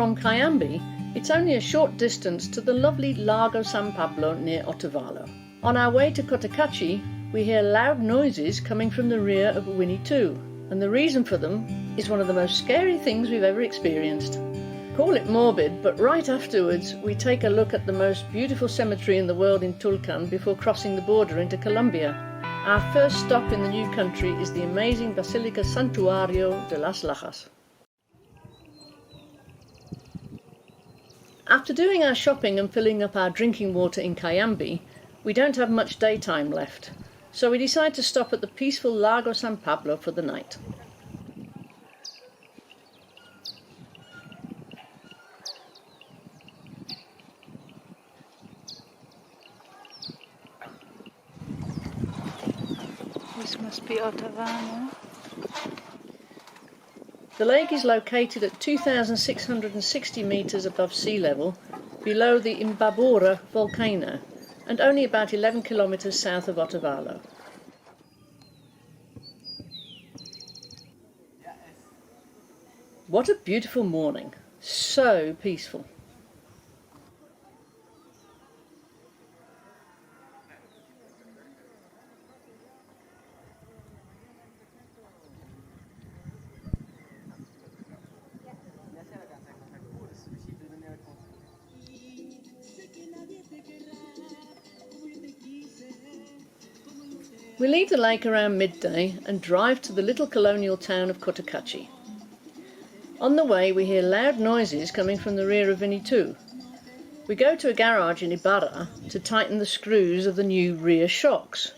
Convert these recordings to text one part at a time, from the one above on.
From Cayambe, it's only a short distance to the lovely Lago San Pablo near Otavalo. On our way to Cotacachi, we hear loud noises coming from the rear of Winnietwo, and the reason for them is one of the most scary things we've ever experienced. Call it morbid, but right afterwards we take a look at the most beautiful cemetery in the world in Tulcan before crossing the border into Colombia. Our first stop in the new country is the amazing basilica Santuario de Las Lajas. After doing our shopping and filling up our drinking water in Cayambe, we don't have much daytime left, so we decide to stop at the peaceful Lago San Pablo for the night. This must be Otavalo. The lake is located at 2,660 metres above sea level, below the Imbabura volcano, and only about 11 kilometres south of Otavalo. What a beautiful morning, so peaceful. We leave the lake around midday and drive to the little colonial town of Cotacachi. On the way we hear loud noises coming from the rear of Winnietwo. We go to a garage in Ibarra to tighten the screws of the new rear shocks.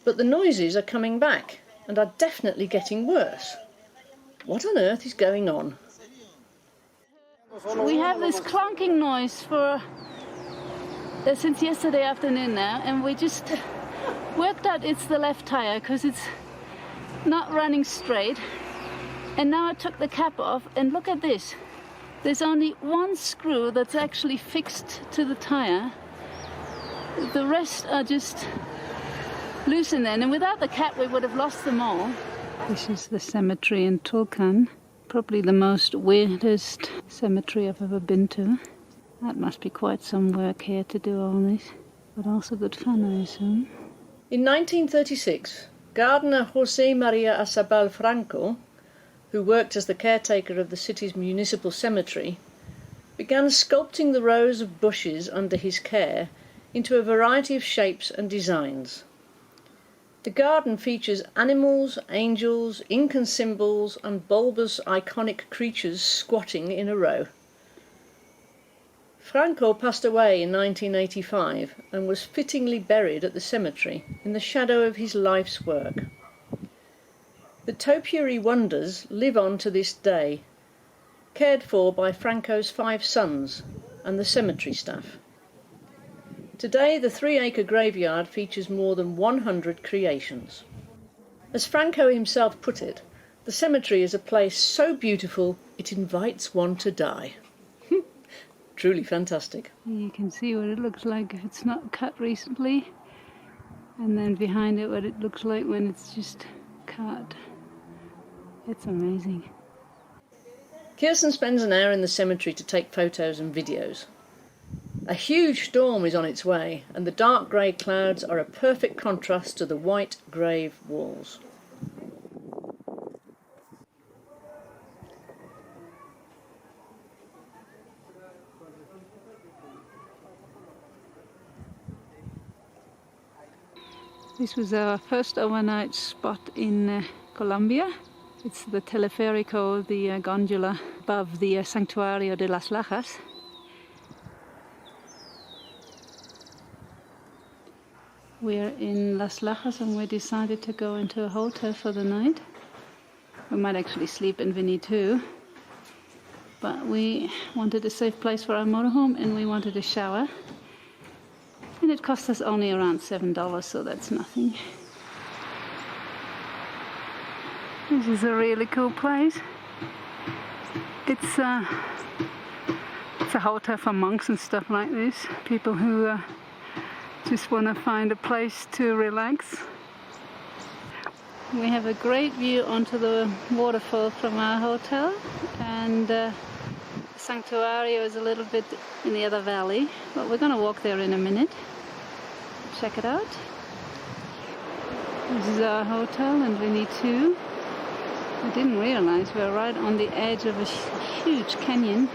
But the noises are coming back and are definitely getting worse. What on earth is going on? We have this clunking noise since yesterday afternoon now, and we just worked out it's the left tire because it's not running straight. And now I took the cap off and look at this. There's only one screw that's actually fixed to the tire. The rest are just loose in there, and without the cap we would have lost them all. This is the cemetery in Tulcan, probably the most weirdest cemetery I've ever been to. That must be quite some work here to do all this, but also good fun, I assume. In 1936, gardener José María Azabal Franco, who worked as the caretaker of the city's municipal cemetery, began sculpting the rows of bushes under his care into a variety of shapes and designs. The garden features animals, angels, Incan symbols and bulbous iconic creatures squatting in a row. Franco passed away in 1985 and was fittingly buried at the cemetery in the shadow of his life's work. The topiary wonders live on to this day, cared for by Franco's 5 sons and the cemetery staff. Today the 3-acre graveyard features more than 100 creations. As Franco himself put it, the cemetery is a place so beautiful it invites one to die. Truly fantastic. You can see what it looks like if it's not cut recently, and then behind it what it looks like when it's just cut. It's amazing. Kirsten spends an hour in the cemetery to take photos and videos. A huge storm is on its way, and the dark grey clouds are a perfect contrast to the white grave walls. This was our first overnight spot in Colombia. It's the teleférico, the gondola above the Santuario de Las Lajas. We're in Las Lajas and we decided to go into a hotel for the night. We might actually sleep in Winnietwo, but we wanted a safe place for our motorhome and we wanted a shower. And it cost us only around $7, so that's nothing. This is a really cool place. It's a hotel for monks and stuff like this. People who just want to find a place to relax. We have a great view onto the waterfall from our hotel, and Santuario is a little bit in the other valley, but we're going to walk there in a minute. Check it out. This is our hotel in Winnietwo. I didn't realize we're right on the edge of a huge canyon.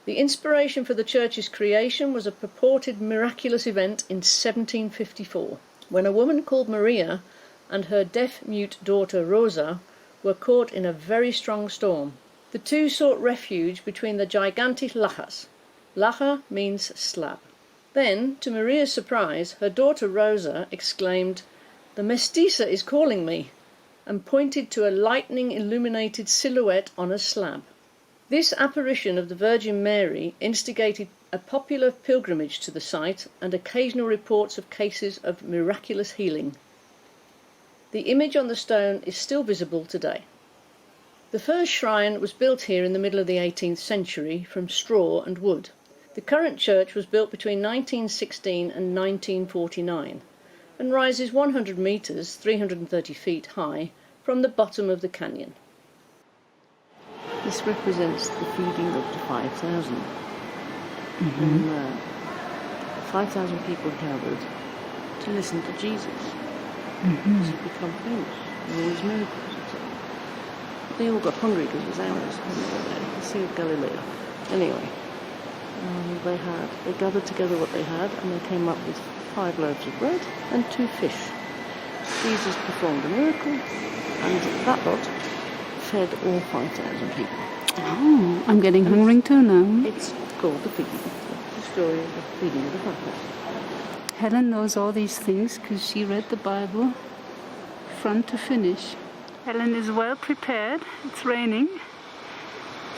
The inspiration for the church's creation was a purported miraculous event in 1754, when a woman called Maria and her deaf-mute daughter Rosa were caught in a very strong storm. The two sought refuge between the gigantic lajas. Laja means slab. Then, to Maria's surprise, her daughter Rosa exclaimed, "The mestiza is calling me," and pointed to a lightning-illuminated silhouette on a slab. This apparition of the Virgin Mary instigated a popular pilgrimage to the site and occasional reports of cases of miraculous healing. The image on the stone is still visible today. The first shrine was built here in the middle of the 18th century from straw and wood. The current church was built between 1916 and 1949 and rises 100 metres, 330 feet high, from the bottom of the canyon. This represents the feeding of the 5,000. And 5,000 people gathered to listen to Jesus. As he become famous and all his miracles, etc. They all got hungry because it was hours when they were there. The Sea of Galilee. Anyway, they gathered together what they had, and they came up with 5 loaves of bread and 2 fish. Jesus performed a miracle, and that lot fed all 5,000 people. Oh, I'm getting hungry too now. It's called the story of the feeding of the 5,000. Helen knows all these things because she read the Bible front to finish. Helen is well prepared. It's raining.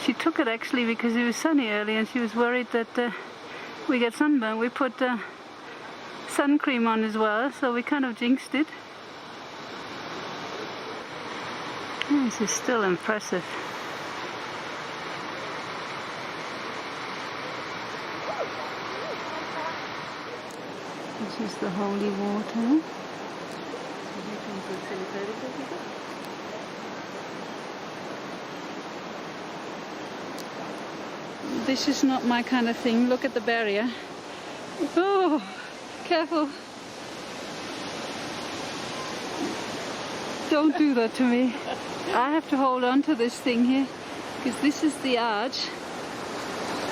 She took it actually because it was sunny early and she was worried that we get sunburn. We put sun cream on as well, so we kind of jinxed it. This is still impressive. This is the holy water. This is not my kind of thing. Look at the barrier. Oh, careful. Don't do that to me. I have to hold on to this thing here because this is the arch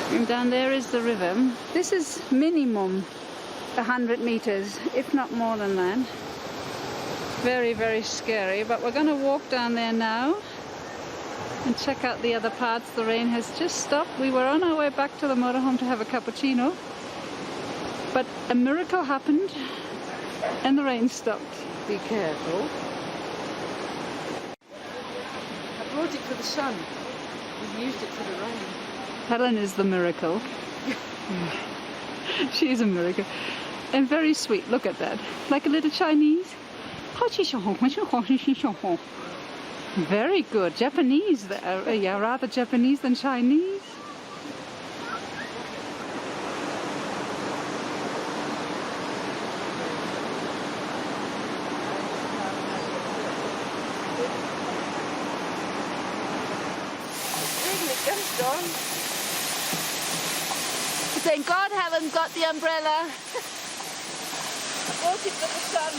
and down there is the river. This is minimum 100 meters, if not more than that. Very, very scary, but we're going to walk down there now and check out the other parts. The rain has just stopped. We were on our way back to the motorhome to have a cappuccino, but a miracle happened and the rain stopped. Be careful. I brought it for the sun. We've used it for the rain. Helen is the miracle. She is a miracle. And very sweet. Look at that. Like a little Chinese. Very good. Japanese. Yeah, rather Japanese than Chinese. Thank God Helen got the umbrella. Brought it for the sun.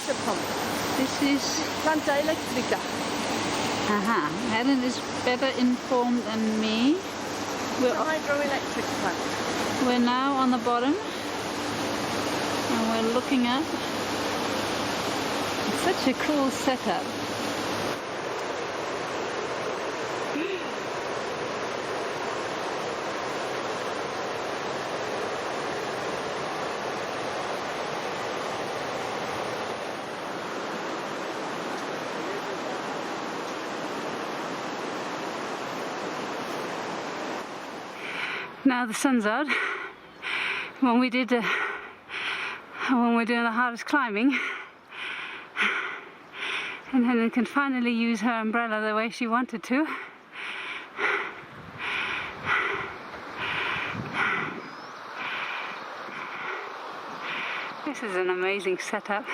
The pump. This is Planta electrica. Aha. Helen is better informed than me. It's a hydroelectric plant. We're now on the bottom and we're looking up. It's such a cool setup. Now the sun's out. When we're doing the hardest climbing, and Helen can finally use her umbrella the way she wanted to. This is an amazing setup.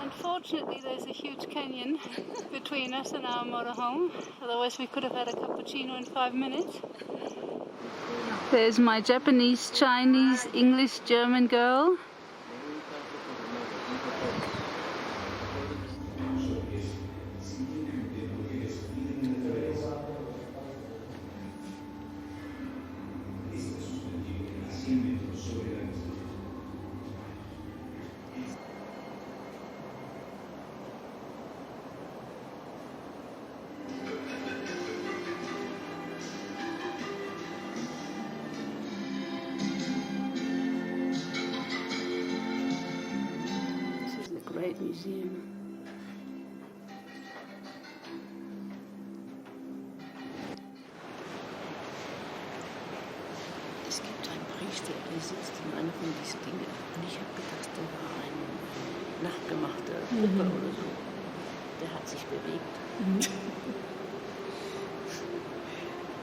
Unfortunately, there's a huge canyon between us and our motorhome. Otherwise, we could have had a cappuccino in 5 minutes. There's my Japanese, Chinese, English, German girl. Great museum. Es gibt einen Priester, der sitzt in einer von diesen Dingen. Und ich habe gedacht, der war ein nachgemachter Puppe oder so. Der hat sich bewegt.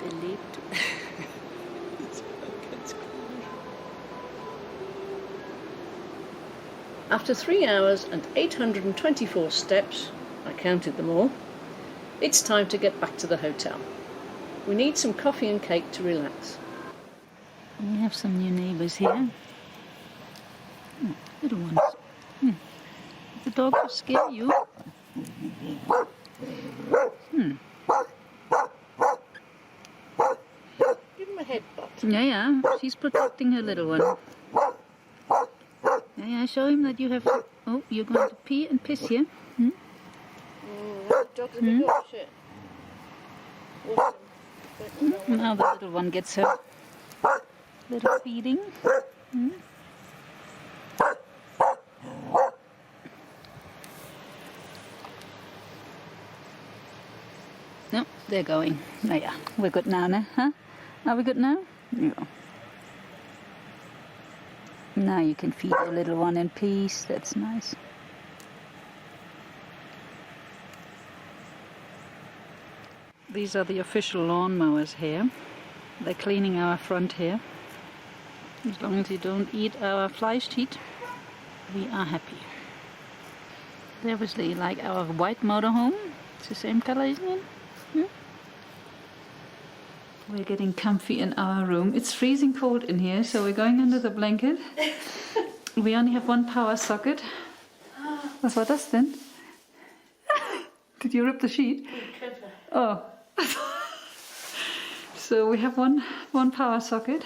Der lebt. Das war ganz cool. After 3 hours and 824 steps, I counted them all, it's time to get back to the hotel. We need some coffee and cake to relax. We have some new neighbors here. Oh, little ones. The dog will scare you. Give him a headbutt. Yeah, she's protecting her little one. Yeah, show him that you have... Oh, you're going to pee and piss here. The dog's a big old shit. Awesome. Now the little one gets her little feeding. No, they're going. Oh yeah, we're good now, no? Huh? Are we good now? Yeah. Now you can feed the little one in peace. That's nice. These are the official lawn mowers here. They're cleaning our front here. As long as you don't eat our Fleischtiet, we are happy. They obviously like our white motorhome. It's the same color, isn't it? We're getting comfy in our room. It's freezing cold in here, so we're going under the blanket. We only have one power socket. Was war das denn? Did you rip the sheet? Oh. So we have one power socket.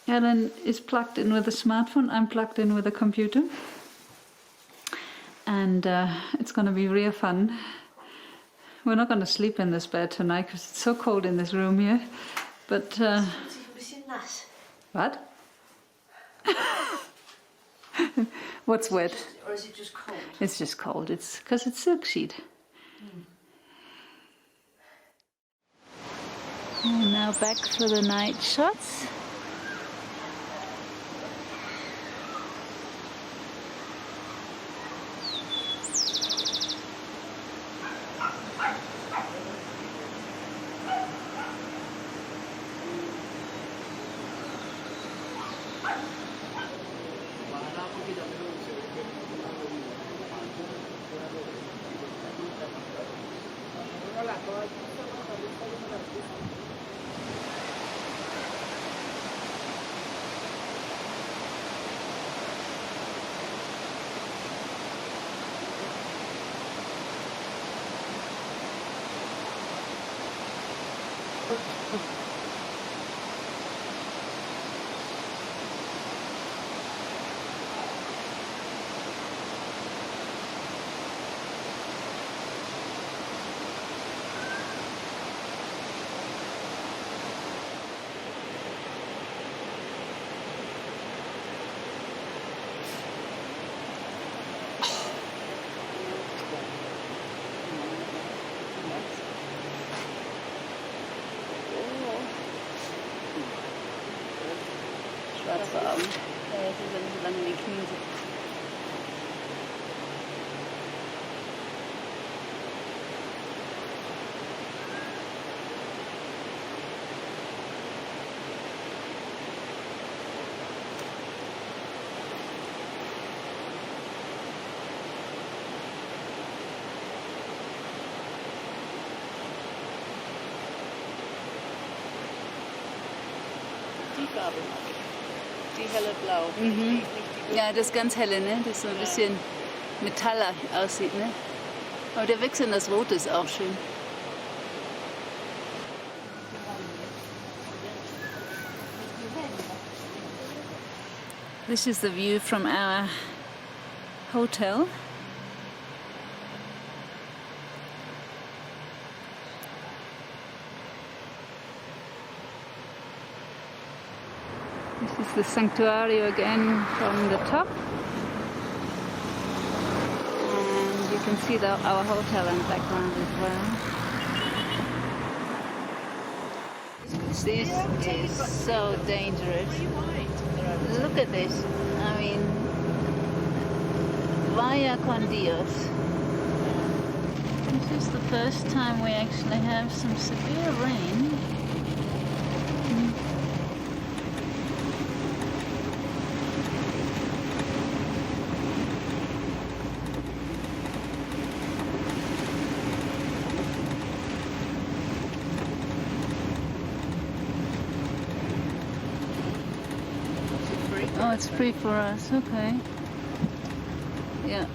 Ellen is plugged in with a smartphone. I'm plugged in with a computer. And it's going to be real fun. We're not going to sleep in this bed tonight because it's so cold in this room here. But what? What's wet? Or is it just cold? It's just cold. It's because it's silk sheet. And now back for the night shots. Schwarze Augen. Sie sind so lange in den Knien sitzen. die Farbe. Die helle Blau. Mhm. Ja, das ganz helle, ne? Das so ein bisschen metallig aussieht, ne? Aber der Wechsel in das Rote ist auch schön. This is the view from our hotel. This is the Santuario again from the top. And you can see our hotel in the background as well. This is so dangerous. Look at this. I mean, vaya con Dios. This is the first time we actually have some severe rain. Oh, it's free for us, okay. Yeah.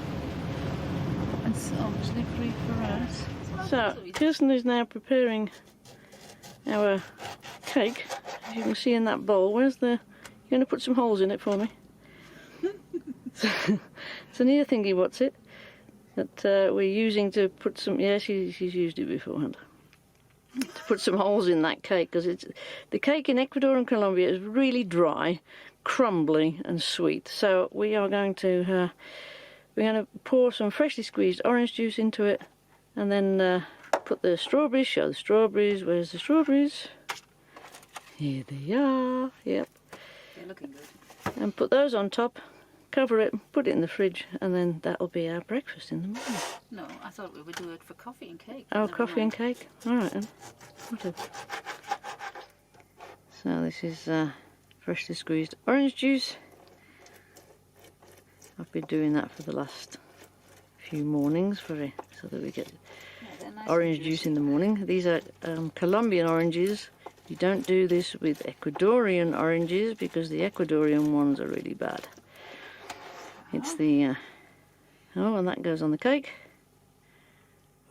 It's obviously free for us. So, Kirsten is now preparing our cake. As you can see in that bowl, where's the... You're going to put some holes in it for me? It's a new thingy, what's it? That we're using to put some... Yeah, she's used it beforehand. To put some holes in that cake, because it's... The cake in Ecuador and Colombia is really dry, crumbly and sweet. So we are going to pour some freshly squeezed orange juice into it, and then put the strawberries. Show the strawberries. Where's the strawberries? Here they are. Yep. They're looking good. And put those on top. Cover it. Put it in the fridge, and then that'll be our breakfast in the morning. No, I thought we would do it for coffee and cake. Oh, coffee and cake. All right then. Whatever. So this is freshly squeezed orange juice. I've been doing that for the last few mornings so that we get nice orange juice in the morning. These are Colombian oranges. You don't do this with Ecuadorian oranges because the Ecuadorian ones are really bad. It's the oh, and that goes on the cake.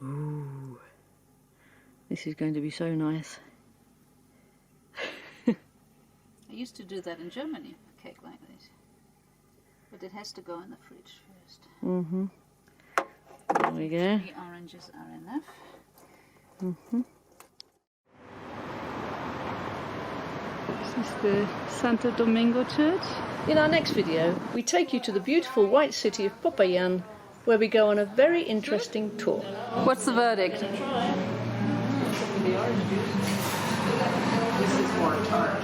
Ooh, this is going to be so nice. I used to do that in Germany, a cake like this. But it has to go in the fridge first. Mm-hmm. There we go. 3 oranges are enough. Mm-hmm. This is the Santo Domingo Church. In our next video, we take you to the beautiful white city of Popayan, where we go on a very interesting tour. What's the verdict? This is more tart.